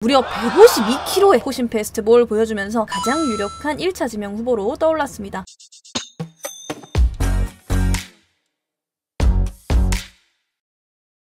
무려 152kg의 포심 페스티벌을 보여주면서 가장 유력한 1차 지명 후보로 떠올랐습니다.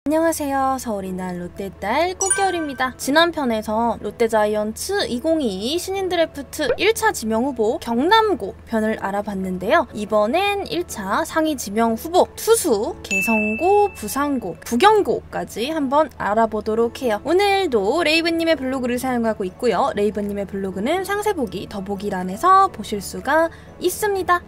안녕하세요. 서울이 날 롯데딸 꽃겨울입니다. 지난 편에서 롯데자이언츠 2022 신인 드래프트 1차 지명 후보 경남고 편을 알아봤는데요. 이번엔 1차 상위 지명 후보 투수 개성고, 부산고, 부경고까지 한번 알아보도록 해요. 오늘도 레이브님의 블로그를 사용하고 있고요. 레이브님의 블로그는 상세보기, 더보기란에서 보실 수가 있습니다.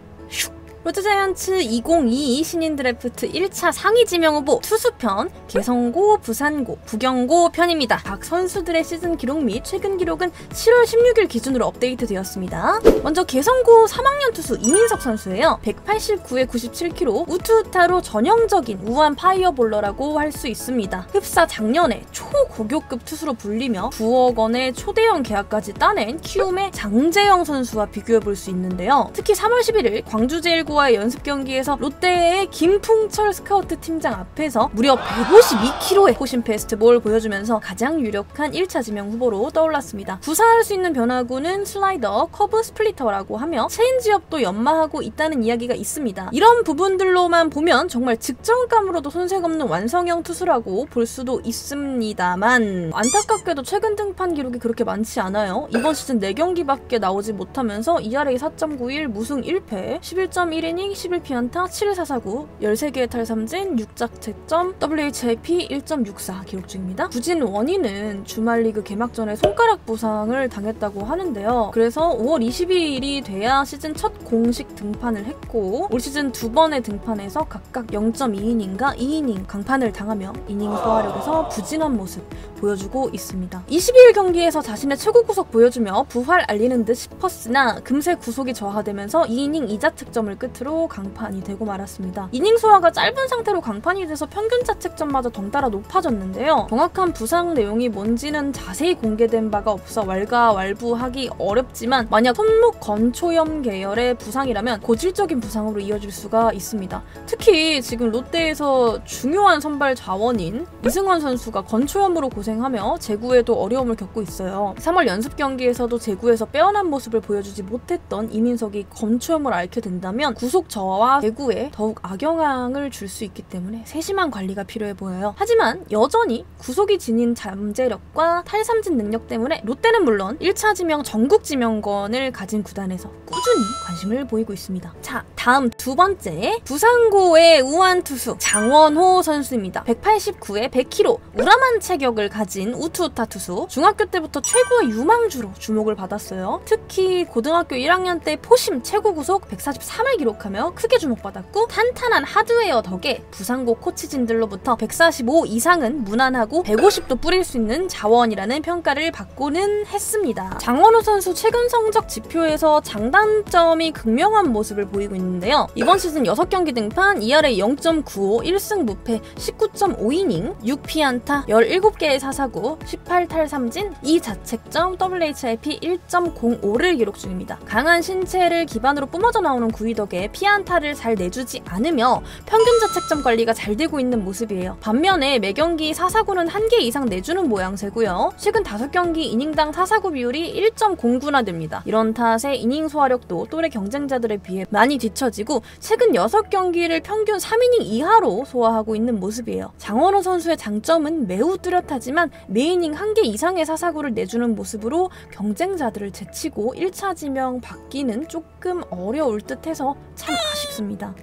롯데자이언츠 2022 신인 드래프트 1차 상위 지명 후보 투수편 개성고, 부산고, 부경고 편입니다. 각 선수들의 시즌 기록 및 최근 기록은 7월 16일 기준으로 업데이트 되었습니다. 먼저 개성고 3학년 투수 이민석 선수예요. 189에 97kg, 우투우타로 전형적인 우한 파이어볼러라고 할 수 있습니다. 흡사 작년에 초고교급 투수로 불리며 9억 원의 초대형 계약까지 따낸 키움의 장재영 선수와 비교해볼 수 있는데요. 특히 3월 11일 광주제일고 와의 연습 경기에서 롯데의 김풍철 스카우트 팀장 앞에서 무려 152kg의 포심 페스티벌을 보여주면서 가장 유력한 1차 지명 후보로 떠올랐습니다. 구사할 수 있는 변화구는 슬라이더, 커브, 스플리터라고 하며 체인지업도 연마하고 있다는 이야기가 있습니다. 이런 부분들로만 보면 정말 직전감으로도 손색 없는 완성형 투수라고 볼 수도 있습니다만 안타깝게도 최근 등판 기록이 그렇게 많지 않아요. 이번 시즌 4경기밖에 나오지 못하면서 ERA 4.91, 무승 1패, 11.1이닝, 11피안타, 7사4구, 13개의 탈삼진, 6자책점, WHIP 1.64 기록 중입니다. 부진 원인은 주말 리그 개막전에 손가락 부상을 당했다고 하는데요. 그래서 5월 22일이 돼야 시즌 첫 공식 등판을 했고 올 시즌 2번의 등판에서 각각 0.2이닝과 2이닝 강판을 당하며 이닝 소화력에서 부진한 모습 보여주고 있습니다. 22일 경기에서 자신의 최고 구속 보여주며 부활 알리는 듯 싶었으나 금세 구속이 저하되면서 2이닝 2자책점을 끝으로 강판이 되고 말았습니다. 이닝 소화가 짧은 상태로 강판이 돼서 평균 자책점마저 덩달아 높아졌는데요. 정확한 부상 내용이 뭔지는 자세히 공개된 바가 없어 왈가왈부하기 어렵지만 만약 손목 건초염 계열의 부상이라면 고질적인 부상으로 이어질 수가 있습니다. 특히 지금 롯데에서 중요한 선발 자원인 이승원 선수가 건초염으로 고생하며 제구에도 어려움을 겪고 있어요. 3월 연습 경기에서도 제구에서 빼어난 모습을 보여주지 못했던 이민석이 건초염을 앓게 된다면 구속 저하와 제구에 더욱 악영향을 줄 수 있기 때문에 세심한 관리가 필요해 보여요. 하지만 여전히 구속이 지닌 잠재력과 탈삼진 능력 때문에 롯데는 물론 1차 지명 전국 지명권을 가진 구단에서 꾸준히 관심을 보이고 있습니다. 자, 다음 두 번째 부산고의 우한 투수 장원호 선수입니다. 189에 100kg, 우람한 체격을 가진 우투우타 투수, 중학교 때부터 최고의 유망주로 주목을 받았어요. 특히 고등학교 1학년 때 포심 최고 구속 143을 기록하며 크게 주목받았고 탄탄한 하드웨어 덕에 부산고 코치진들로부터 145 이상은 무난하고 150도 뿌릴 수 있는 자원이라는 평가를 받고는 했습니다. 장원호 선수 최근 성적 지표에서 장단점이 극명한 모습을 보이고 있는데요. 이번 시즌 6경기 등판, ERA 0.95, 1승 무패, 19.5이닝, 6피안타, 17개의 사사구, 18탈삼진, 2자책점, WHIP 1.05를 기록 중입니다. 강한 신체를 기반으로 뿜어져 나오는 구위 덕에 피안타를 잘 내주지 않으며 평균 자책점 관리가 잘 되고 있는 모습이에요. 반면에 매경기 사사구는 1개 이상 내주는 모양새고요. 최근 5경기 이닝당 사사구 비율이 1.09나 됩니다. 이런 탓에 이닝 소화력도 또래 경쟁자들에 비해 많이 뒤처지고 최근 6경기를 평균 3이닝 이하로 소화하고 있는 모습이에요. 장원호 선수의 장점은 매우 뚜렷하지만 매이닝 1개 이상의 사사구를 내주는 모습으로 경쟁자들을 제치고 1차 지명 받기는 조금 어려울 듯해서 참 아쉽습니다.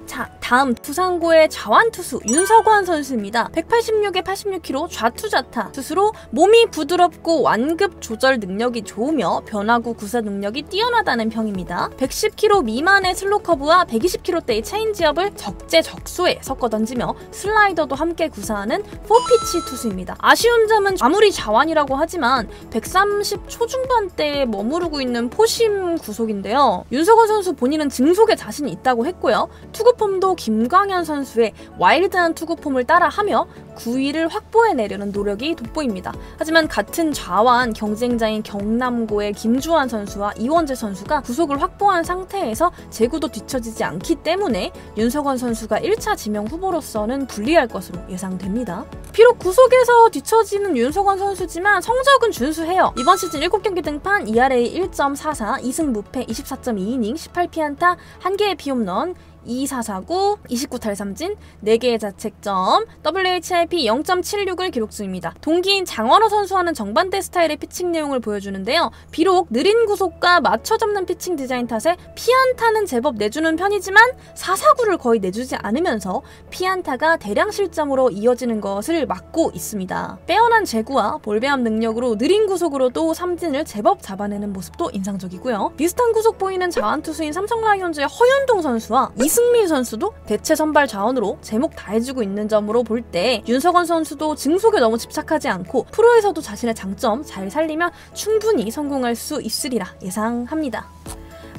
자, 다음 부산고의 좌완투수 윤석원 선수입니다. 186에 86kg 좌투좌타 투수로 몸이 부드럽고 완급 조절 능력이 좋으며 변화구 구사 능력이 뛰어나다는 평입니다. 110kg 미만의 슬로커브와 120kg대의 체인지업을 적재적소에 섞어 던지며 슬라이더도 함께 구사하는 4피치 투수입니다. 아쉬운 점은 아무리 좌완이라고 하지만 130 초중반대에 머무르고 있는 포심 구속인데요. 윤석원 선수 본인은 증속에 자신이 있다고 했고요. 투구 투구폼도 김광현 선수의 와일드한 투구폼을 따라하며 9위를 확보해내려는 노력이 돋보입니다. 하지만 같은 좌완 경쟁자인 경남고의 김주환 선수와 이원재 선수가 구속을 확보한 상태에서 제구도 뒤처지지 않기 때문에 윤석원 선수가 1차 지명 후보로서는 불리할 것으로 예상됩니다. 비록 구속에서 뒤처지는 윤석원 선수지만 성적은 준수해요. 이번 시즌 7경기 등판 ERA 1.44, 2승 무패 24.2이닝, 18피안타, 1개의 피홈런, 2-4-4-9, 29탈삼진, 4개의 자책점, WHIP 0.76을 기록 중입니다. 동기인 장원호 선수와는 정반대 스타일의 피칭 내용을 보여주는데요. 비록 느린 구속과 맞춰 잡는 피칭 디자인 탓에 피안타는 제법 내주는 편이지만 4-4-9를 거의 내주지 않으면서 피안타가 대량 실점으로 이어지는 것을 막고 있습니다. 빼어난 제구와 볼배합 능력으로 느린 구속으로도 삼진을 제법 잡아내는 모습도 인상적이고요. 비슷한 구속 보이는 자완투수인 삼성 라이온즈의 허윤동 선수와 이승민 선수도 대체 선발 자원으로 제목 다 해주고 있는 점으로 볼 때 윤석원 선수도 증속에 너무 집착하지 않고 프로에서도 자신의 장점 잘 살리면 충분히 성공할 수 있으리라 예상합니다.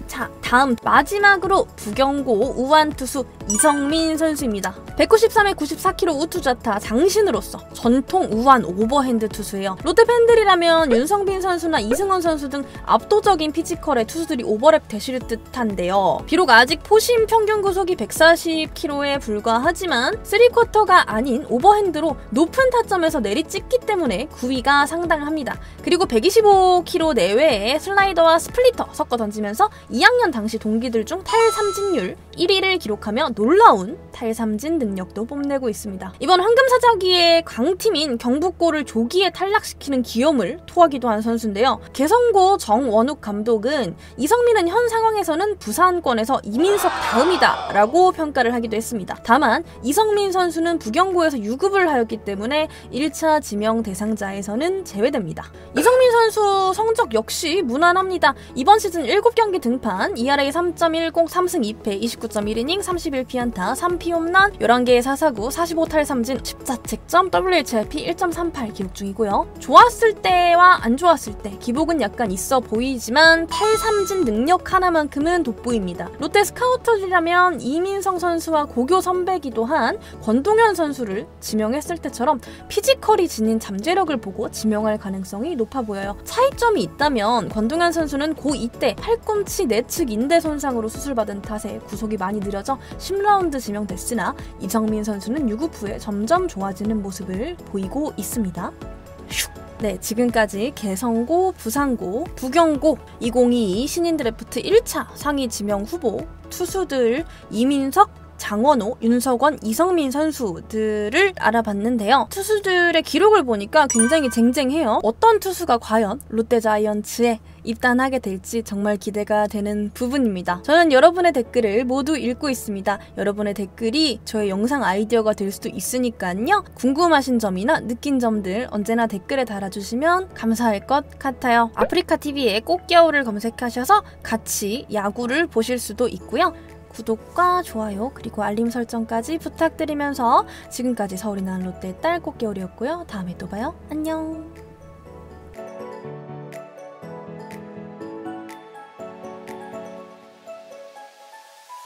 자, 다음 마지막으로 부경고 우완투수 이성민 선수입니다. 193에 94kg 우투자타 장신으로서 전통 우완 오버핸드 투수예요. 롯데 팬들이라면 윤성빈 선수나 이승원 선수 등 압도적인 피지컬의 투수들이 오버랩 되실 듯한데요. 비록 아직 포심 평균 구속이 140kg에 불과하지만 3쿼터가 아닌 오버핸드로 높은 타점에서 내리찍기 때문에 구위가 상당합니다. 그리고 125kg 내외의 슬라이더와 스플리터 섞어 던지면서 2학년 당시 동기들 중 탈삼진율 1위를 기록하며 놀라운 탈삼진 능력도 뽐내고 있습니다. 이번 황금사자기의 강팀인 경북고를 조기에 탈락시키는 기염을 토하기도 한 선수인데요. 개성고 정원욱 감독은 이성민은 현 상황에서는 부산권에서 이민석 다음이다 라고 평가를 하기도 했습니다. 다만 이성민 선수는 부경고에서 유급을 하였기 때문에 1차 지명 대상자에서는 제외됩니다. 이성민 선수 성적 역시 무난합니다. 이번 시즌 7경기 등판 ERA 3.10, 3승 2패, 29.1이닝, 31피안타, 3피홈런, 11개의 4사구, 45탈삼진, 14책점, WHIP 1.38 기록 중이고요. 좋았을 때와 안 좋았을 때 기복은 약간 있어 보이지만 탈삼진 능력 하나만큼은 돋보입니다. 롯데 스카우터들이라면 이민성 선수와 고교 선배기도 한 권동현 선수를 지명했을 때처럼 피지컬이 지닌 잠재력을 보고 지명할 가능성이 높아 보여요. 차이점이 있다면 권동현 선수는 고2 때 팔꿈치 내측 인대 손상으로 수술받은 탓에 구속이 많이 느려져 10라운드 지명됐으나 이성민 선수는 유급 후에 점점 좋아지는 모습을 보이고 있습니다. 네, 지금까지 개성고, 부산고, 부경고 2022 신인 드래프트 1차 상위 지명 후보 투수들 이민석, 장원호, 윤석원, 이성민 선수들을 알아봤는데요. 투수들의 기록을 보니까 굉장히 쟁쟁해요. 어떤 투수가 과연 롯데자이언츠에 입단하게 될지 정말 기대가 되는 부분입니다. 저는 여러분의 댓글을 모두 읽고 있습니다. 여러분의 댓글이 저의 영상 아이디어가 될 수도 있으니까요. 궁금하신 점이나 느낀 점들 언제나 댓글에 달아주시면 감사할 것 같아요. 아프리카TV에 꽃겨울을 검색하셔서 같이 야구를 보실 수도 있고요. 구독과 좋아요 그리고 알림 설정까지 부탁드리면서 지금까지 서울이 난 롯데 딸 꽃겨울이었고요. 다음에 또 봐요. 안녕.